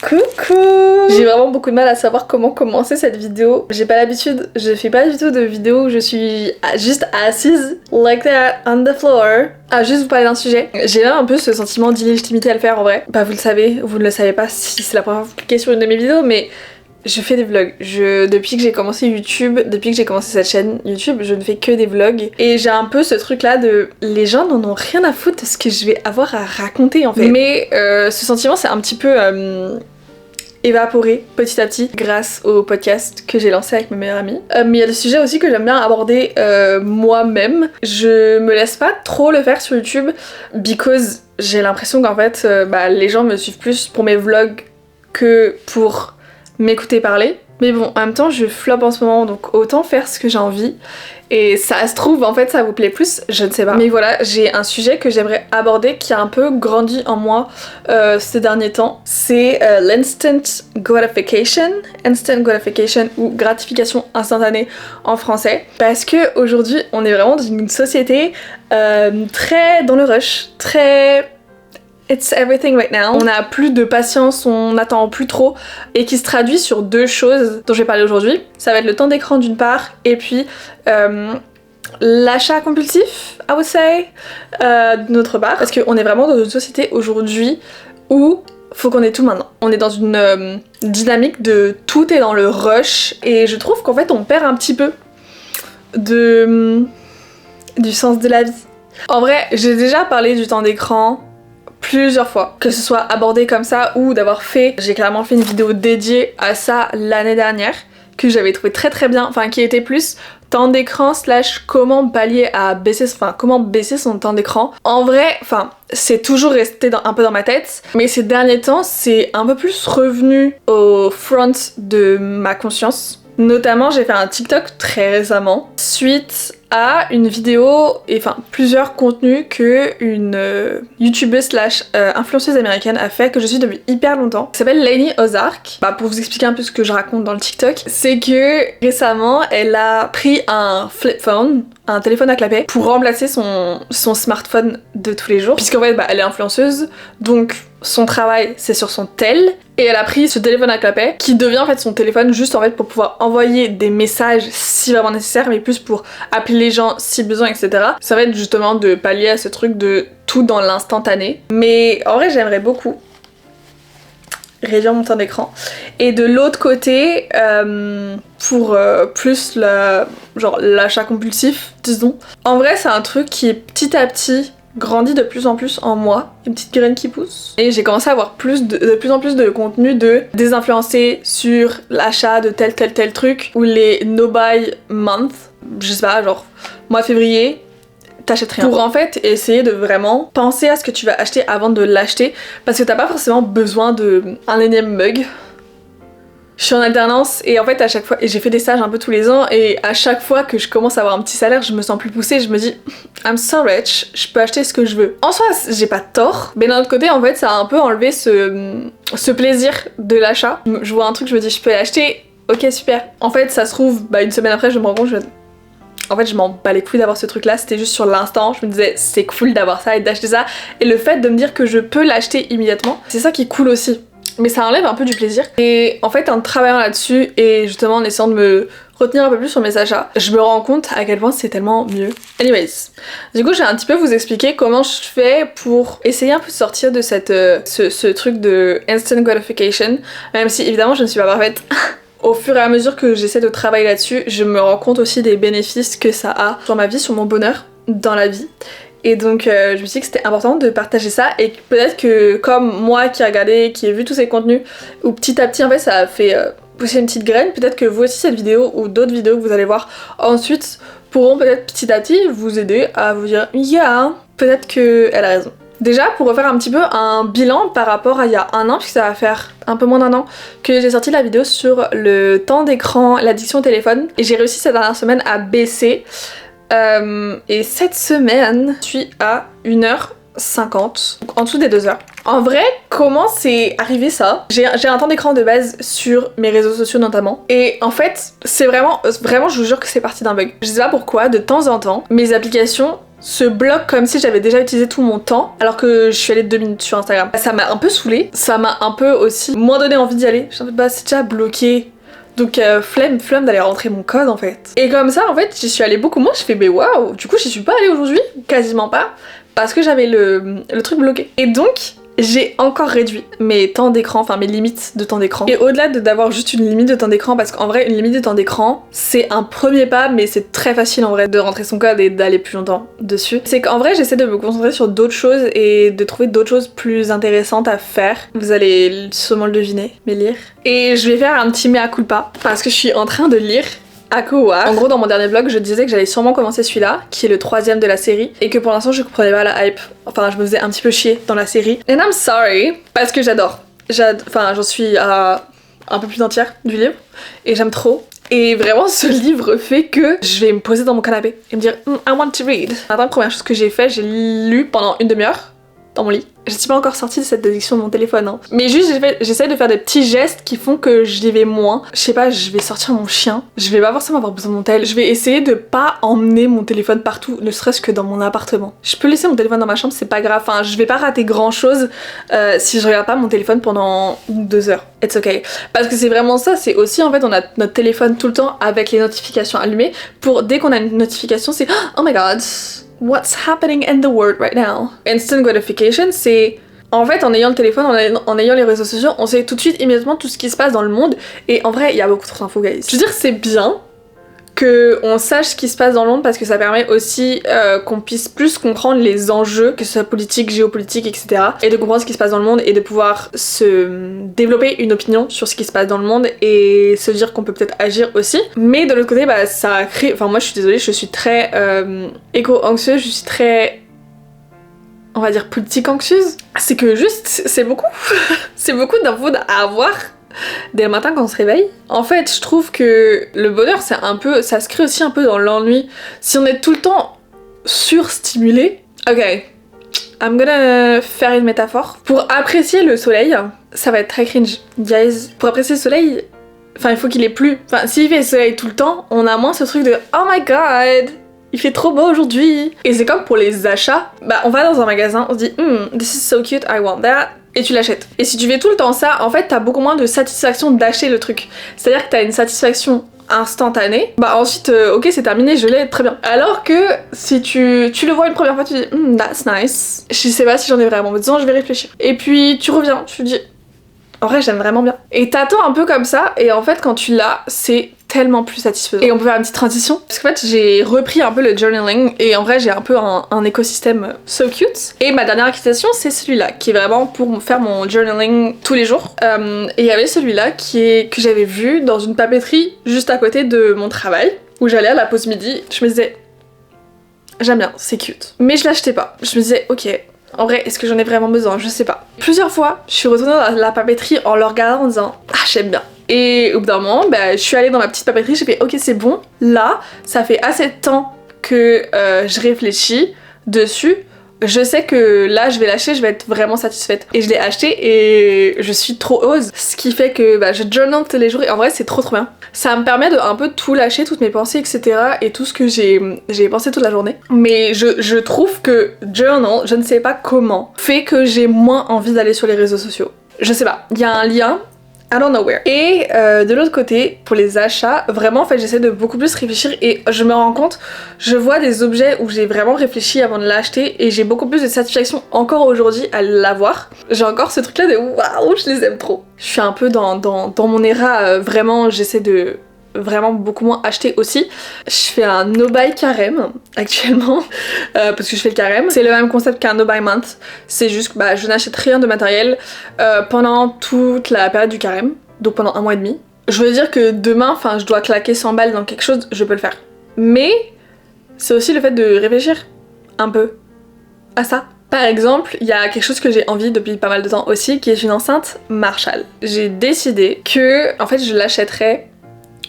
Coucou! J'ai vraiment beaucoup de mal à savoir comment commencer cette vidéo. J'ai pas l'habitude, je fais pas du tout de vidéo où je suis juste assise like that on the floor à juste vous parler d'un sujet. J'ai là un peu ce sentiment d'illégitimité à le faire en vrai. Bah vous le savez, vous ne le savez pas si c'est la première fois que vous cliquez sur une de mes vidéos, mais je fais des vlogs. Depuis que j'ai commencé YouTube, depuis que j'ai commencé cette chaîne YouTube, je ne fais que des vlogs. Et j'ai un peu ce truc là de les gens n'en ont rien à foutre de ce que je vais avoir à raconter en fait. Mais ce sentiment c'est un petit peu évaporé petit à petit grâce au podcast que j'ai lancé avec ma meilleure amie. Mais il y a des sujets aussi que j'aime bien aborder moi-même. Je me laisse pas trop le faire sur YouTube because j'ai l'impression qu'en fait les gens me suivent plus pour mes vlogs que pour m'écouter parler. Mais bon, en même temps, je floppe en ce moment, donc autant faire ce que j'ai envie. Et ça se trouve, en fait, ça vous plaît plus, je ne sais pas. Mais voilà, j'ai un sujet que j'aimerais aborder qui a un peu grandi en moi ces derniers temps. C'est l'instant gratification. Instant gratification ou gratification instantanée en français. Parce que aujourd'hui, on est vraiment dans une société très dans le rush, très... It's everything right now. On n'a plus de patience, on n'attend plus trop et qui se traduit sur deux choses dont je vais parler aujourd'hui. Ça va être le temps d'écran d'une part et puis l'achat compulsif, I would say, d'une autre part. Parce qu'on est vraiment dans une société aujourd'hui où faut qu'on ait tout maintenant. On est dans une dynamique de tout est dans le rush et je trouve qu'en fait on perd un petit peu du sens de la vie. En vrai, j'ai déjà parlé du temps d'écran plusieurs fois, que ce soit abordé comme ça ou d'avoir j'ai clairement fait une vidéo dédiée à ça l'année dernière que j'avais trouvé très très bien, enfin qui était plus temps d'écran / comment pallier à baisser, comment baisser son temps d'écran. En vrai, c'est toujours resté un peu dans ma tête, mais ces derniers temps c'est un peu plus revenu au front de ma conscience. Notamment, j'ai fait un TikTok très récemment suite à une vidéo et plusieurs contenus que une youtubeuse / influenceuse américaine a fait que je suis depuis hyper longtemps. Elle s'appelle Lainey Ozark. Pour vous expliquer un peu ce que je raconte dans le TikTok, c'est que récemment, elle a pris un flip phone, un téléphone à clapet, pour remplacer son smartphone de tous les jours. Puisqu'en fait, elle est influenceuse, donc son travail c'est sur son tel. Et elle a pris ce téléphone à clapet qui devient en fait son téléphone juste en fait pour pouvoir envoyer des messages si vraiment nécessaire, mais plus pour appeler les gens si besoin, etc. Ça va être justement de pallier à ce truc de tout dans l'instantané. Mais en vrai j'aimerais beaucoup réduire mon temps d'écran. Et de l'autre côté, pour plus l'achat compulsif, disons. En vrai c'est un truc qui est petit à petit grandit de plus en plus en moi, une petite graine qui pousse. Et j'ai commencé à avoir de plus en plus de contenu de désinfluencer sur l'achat de tel truc, ou les no buy month, je sais pas, mois de février, t'achètes rien. Pour en fait essayer de vraiment penser à ce que tu vas acheter avant de l'acheter, parce que t'as pas forcément besoin d'un énième mug. Je suis en alternance et en fait à chaque fois, et j'ai fait des stages un peu tous les ans, et à chaque fois que je commence à avoir un petit salaire, je me sens plus poussée, je me dis I'm so rich, je peux acheter ce que je veux. En soi, j'ai pas tort, mais d'un autre côté, en fait, ça a un peu enlevé ce plaisir de l'achat. Je vois un truc, je me dis je peux l'acheter, ok super. En fait, ça se trouve, une semaine après, je me rends compte, en fait, je m'en bats les couilles d'avoir ce truc là, c'était juste sur l'instant, je me disais c'est cool d'avoir ça et d'acheter ça, et le fait de me dire que je peux l'acheter immédiatement, c'est ça qui est cool aussi. Mais ça enlève un peu du plaisir. Et en fait, en travaillant là-dessus et justement en essayant de me retenir un peu plus sur mes achats, je me rends compte à quel point c'est tellement mieux. Anyways, du coup, je vais un petit peu vous expliquer comment je fais pour essayer un peu de sortir de ce truc de instant gratification, même si évidemment je ne suis pas parfaite. Au fur et à mesure que j'essaie de travailler là-dessus, je me rends compte aussi des bénéfices que ça a sur ma vie, sur mon bonheur dans la vie. Et donc je me suis dit que c'était important de partager ça, et peut-être que comme moi qui ai regardé, qui ai vu tous ces contenus, ou petit à petit en fait ça a fait pousser une petite graine, peut-être que vous aussi cette vidéo ou d'autres vidéos que vous allez voir ensuite pourront peut-être petit à petit vous aider à vous dire yeah, peut-être qu'elle a raison. Déjà pour refaire un petit peu un bilan par rapport à il y a un an, puisque ça va faire un peu moins d'un an que j'ai sorti la vidéo sur le temps d'écran, l'addiction au téléphone, et j'ai réussi cette dernière semaine à baisser. Et cette semaine, je suis à 1h50, donc en dessous des 2 heures. En vrai, comment c'est arrivé ça? J'ai un temps d'écran de base sur mes réseaux sociaux notamment, et en fait, c'est vraiment, je vous jure que c'est parti d'un bug. Je sais pas pourquoi, de temps en temps, mes applications se bloque comme si j'avais déjà utilisé tout mon temps alors que je suis allée 2 minutes sur Instagram. Ça m'a un peu saoulée, ça m'a un peu aussi moins donné envie d'y aller. Je suis en fait bah c'est déjà bloqué. Donc flemme d'aller rentrer mon code en fait. Et comme ça en fait j'y suis allée beaucoup moins, je fais mais waouh, du coup j'y suis pas allée aujourd'hui, quasiment pas, parce que j'avais le truc bloqué. Et donc j'ai encore réduit mes temps d'écran, enfin mes limites de temps d'écran. Et au-delà d'avoir juste une limite de temps d'écran, parce qu'en vrai une limite de temps d'écran c'est un premier pas, mais c'est très facile en vrai de rentrer son code et d'aller plus longtemps dessus. C'est qu'en vrai j'essaie de me concentrer sur d'autres choses et de trouver d'autres choses plus intéressantes à faire. Vous allez sûrement le deviner, mais lire. Et je vais faire un petit mea culpa parce que je suis en train de lire Akowa. En gros dans mon dernier vlog je disais que j'allais sûrement commencer celui-là qui est le 3e de la série et que pour l'instant je comprenais pas la hype, enfin je me faisais un petit peu chier dans la série and I'm sorry parce que j'adore, enfin j'en suis à un peu plus d'un tiers du livre et j'aime trop et vraiment ce livre fait que je vais me poser dans mon canapé et me dire I want to read. La première chose que j'ai fait, j'ai lu pendant une demi-heure dans mon lit. Je suis pas encore sortie de cette addiction de mon téléphone, hein. Mais juste j'essaie de faire des petits gestes qui font que j'y vais moins. Je sais pas, je vais sortir mon chien. Je vais pas forcément avoir besoin de mon tel. Je vais essayer de pas emmener mon téléphone partout, ne serait-ce que dans mon appartement. Je peux laisser mon téléphone dans ma chambre, c'est pas grave. Enfin, je vais pas rater grand chose si je regarde pas mon téléphone pendant 2 heures. It's okay. Parce que c'est vraiment ça, c'est aussi en fait on a notre téléphone tout le temps avec les notifications allumées. Pour dès qu'on a une notification, c'est oh my god. What's happening in the world right now? Instant gratification, c'est en fait en ayant le téléphone, en ayant les réseaux sociaux, on sait tout de suite immédiatement tout ce qui se passe dans le monde et en vrai il y a beaucoup trop d'infos guys. Je veux dire c'est bien qu'on sache ce qui se passe dans le monde parce que ça permet aussi qu'on puisse plus comprendre les enjeux, que ce soit politique, géopolitique, etc. Et de comprendre ce qui se passe dans le monde et de pouvoir se développer une opinion sur ce qui se passe dans le monde et se dire qu'on peut peut-être agir aussi. Mais de l'autre côté, bah ça crée... Enfin moi je suis désolée, je suis très éco-anxieuse, je suis très... on va dire politique anxieuse. C'est que juste, c'est beaucoup. C'est beaucoup d'infos à avoir dès le matin quand on se réveille. En fait, je trouve que le bonheur, c'est un peu... ça se crée aussi un peu dans l'ennui. Si on est tout le temps surstimulé... Ok, I'm gonna faire une métaphore. Pour apprécier le soleil, ça va être très cringe. Guys, pour apprécier le soleil, enfin il faut qu'il ait plu. Enfin, s'il fait soleil tout le temps, on a moins ce truc de oh my god, il fait trop beau aujourd'hui. Et c'est comme pour les achats. Bah on va dans un magasin, on se dit this is so cute, I want that. Et tu l'achètes. Et si tu fais tout le temps ça, en fait t'as beaucoup moins de satisfaction d'acheter le truc. C'est-à-dire que t'as une satisfaction instantanée, bah ensuite ok c'est terminé, je l'ai, très bien. Alors que si tu le vois une première fois, tu dis that's nice. Je sais pas si j'en ai vraiment besoin, je vais réfléchir. Et puis tu reviens, tu te dis en vrai j'aime vraiment bien. Et t'attends un peu comme ça et en fait quand tu l'as, c'est tellement plus satisfaisant. Et on peut faire une petite transition parce qu'en fait j'ai repris un peu le journaling et en vrai j'ai un peu un écosystème so cute. Et ma dernière acquisition c'est celui-là qui est vraiment pour faire mon journaling tous les jours. Et il y avait celui-là que j'avais vu dans une papeterie juste à côté de mon travail où j'allais à la pause midi. Je me disais j'aime bien, c'est cute. Mais je l'achetais pas. Je me disais ok, en vrai, est-ce que j'en ai vraiment besoin? Je sais pas. Plusieurs fois, je suis retournée dans la papeterie en le regardant en disant ah j'aime bien. Et au bout d'un moment, bah, je suis allée dans ma petite papeterie, j'ai fait ok c'est bon, là, ça fait assez de temps que je réfléchis dessus. Je sais que là je vais l'acheter, je vais être vraiment satisfaite. Et je l'ai acheté et je suis trop heureuse. Ce qui fait que bah, je journal tous les jours et en vrai c'est trop bien. Ça me permet de un peu tout lâcher, toutes mes pensées etc. et tout ce que j'ai pensé toute la journée. Mais je trouve que journal, je ne sais pas comment, fait que j'ai moins envie d'aller sur les réseaux sociaux. Je sais pas, il y a un lien. I don't know where. Et de l'autre côté, pour les achats, vraiment en fait j'essaie de beaucoup plus réfléchir et je me rends compte, je vois des objets où j'ai vraiment réfléchi avant de l'acheter et j'ai beaucoup plus de satisfaction encore aujourd'hui à l'avoir. J'ai encore ce truc là de waouh, je les aime trop. Je suis un peu dans mon era, vraiment j'essaie de vraiment beaucoup moins acheter aussi. Je fais un no buy carême actuellement parce que je fais le carême. C'est le même concept qu'un no buy month. C'est juste que bah, je n'achète rien de matériel pendant toute la période du carême, donc pendant 1 mois et demi. Je veux dire que demain, enfin je dois claquer 100 balles dans quelque chose, je peux le faire. Mais c'est aussi le fait de réfléchir un peu à ça. Par exemple, il y a quelque chose que j'ai envie depuis pas mal de temps aussi, qui est une enceinte Marshall. J'ai décidé que en fait je l'achèterais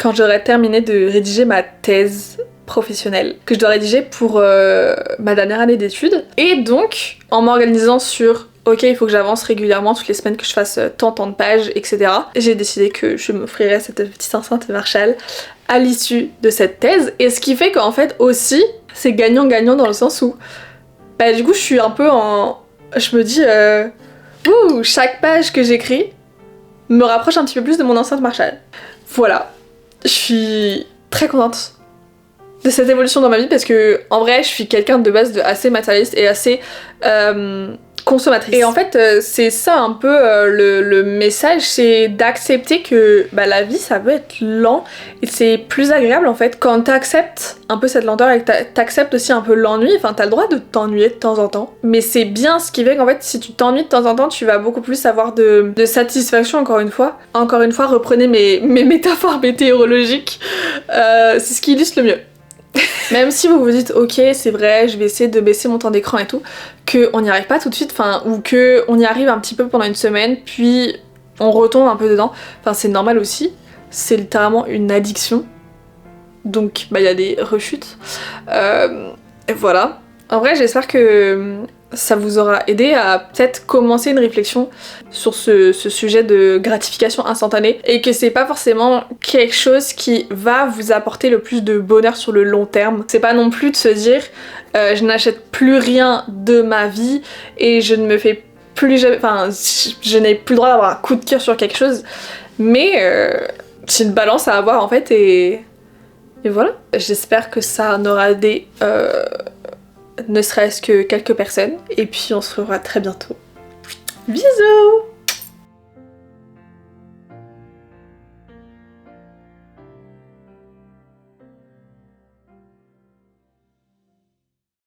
quand j'aurai terminé de rédiger ma thèse professionnelle que je dois rédiger pour ma dernière année d'études. Et donc, en m'organisant sur ok, il faut que j'avance régulièrement toutes les semaines, que je fasse tant de pages, etc. J'ai décidé que je m'offrirais cette petite enceinte Marshall à l'issue de cette thèse. Et ce qui fait qu'en fait aussi, c'est gagnant-gagnant dans le sens où bah du coup je suis un peu en... Je me dis chaque page que j'écris me rapproche un petit peu plus de mon enceinte Marshall. Voilà, je suis très contente de cette évolution dans ma vie parce que en vrai je suis quelqu'un de base de assez matérialiste et assez consommatrice. Et en fait c'est ça un peu le message, c'est d'accepter que bah, la vie ça peut être lent et c'est plus agréable en fait quand t'acceptes un peu cette lenteur et que t'acceptes aussi un peu l'ennui. Enfin t'as le droit de t'ennuyer de temps en temps, mais c'est bien ce qui fait qu'en fait si tu t'ennuies de temps en temps tu vas beaucoup plus avoir de satisfaction. Encore une fois reprenez mes métaphores météorologiques, c'est ce qui illustre le mieux. Même si vous vous dites ok c'est vrai je vais essayer de baisser mon temps d'écran et tout, qu'on n'y arrive pas tout de suite, enfin ou que on y arrive un petit peu pendant une semaine puis on retombe un peu dedans, enfin c'est normal aussi, c'est littéralement une addiction, donc bah il y a des rechutes, et voilà. En vrai j'espère que ça vous aura aidé à peut-être commencer une réflexion sur ce sujet de gratification instantanée et que c'est pas forcément quelque chose qui va vous apporter le plus de bonheur sur le long terme. C'est pas non plus de se dire je n'achète plus rien de ma vie et je ne me fais plus jamais... Enfin, je n'ai plus le droit d'avoir un coup de cœur sur quelque chose, mais c'est une balance à avoir en fait et voilà. J'espère que ça en aura aidé ne serait-ce que quelques personnes, et puis on se revoit très bientôt. Bisous!